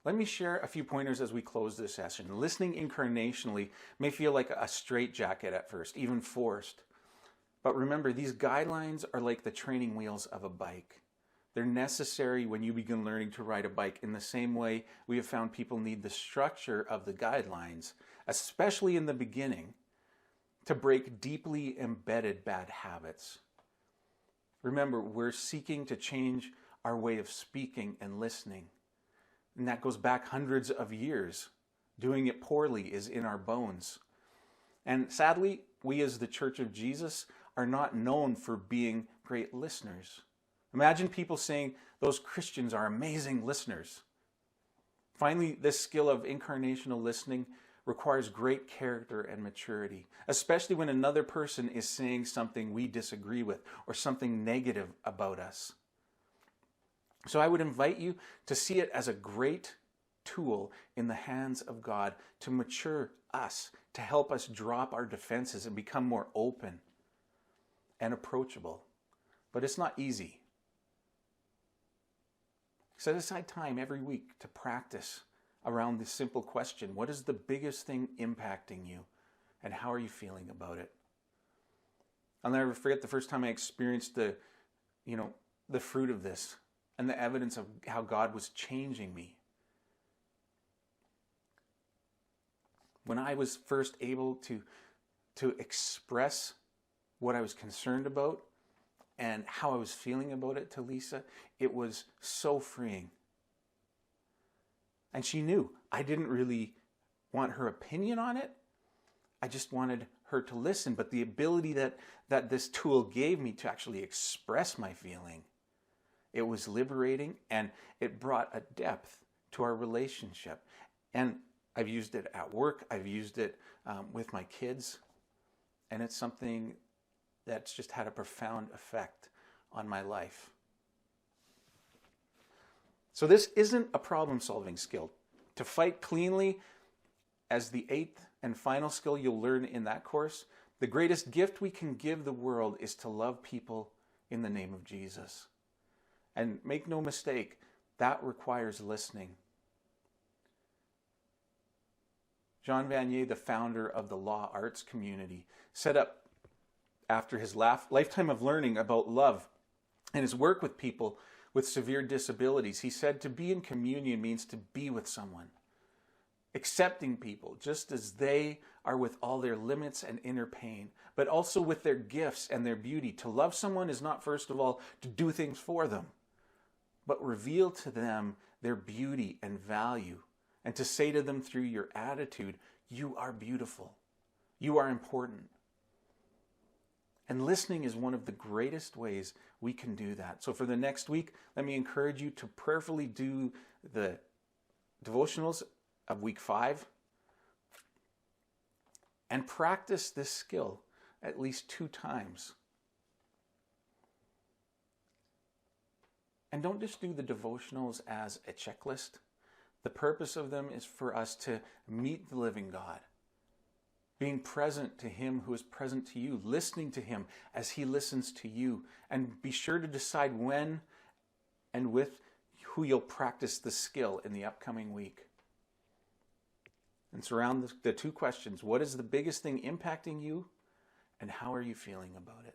Let me share a few pointers as we close this session. Listening incarnationally may feel like a straitjacket at first, even forced. But remember, these guidelines are like the training wheels of a bike. They're necessary when you begin learning to ride a bike in the same way we have found people need the structure of the guidelines, especially in the beginning, to break deeply embedded bad habits. Remember, we're seeking to change our way of speaking and listening. And that goes back hundreds of years. Doing it poorly is in our bones. And sadly, we as the Church of Jesus are not known for being great listeners. Imagine people saying those Christians are amazing listeners. Finally, this skill of incarnational listening requires great character and maturity, especially when another person is saying something we disagree with or something negative about us. So I would invite you to see it as a great tool in the hands of God to mature us, to help us drop our defenses and become more open and approachable. But it's not easy. Set aside time every week to practice around this simple question: what is the biggest thing impacting you, and how are you feeling about it? I'll never forget the first time I experienced the fruit of this and the evidence of how God was changing me. When I was first able to express what I was concerned about and how I was feeling about it to Lisa, it was so freeing. And she knew I didn't really want her opinion on it. I just wanted her to listen. But the ability that this tool gave me to actually express my feeling, it was liberating, and it brought a depth to our relationship. And I've used it at work. I've used it with my kids. And it's something that's just had a profound effect on my life. So this isn't a problem-solving skill. To fight cleanly, as the 8th and final skill you'll learn in that course, the greatest gift we can give the world is to love people in the name of Jesus. And make no mistake, that requires listening. Jean Vanier, the founder of the Law Arts community, set up after his lifetime of learning about love and his work with people with severe disabilities. He said to be in communion means to be with someone, accepting people just as they are with all their limits and inner pain, but also with their gifts and their beauty. To love someone is not, first of all, to do things for them, but reveal to them their beauty and value, and to say to them through your attitude, you are beautiful, you are important. And listening is one of the greatest ways we can do that. So for the next week, let me encourage you to prayerfully do the devotionals of week 5 and practice this skill at least 2 times. And don't just do the devotionals as a checklist. The purpose of them is for us to meet the living God, being present to Him who is present to you, listening to Him as He listens to you, and be sure to decide when and with who you'll practice the skill in the upcoming week. And surround the 2 questions: what is the biggest thing impacting you, and how are you feeling about it?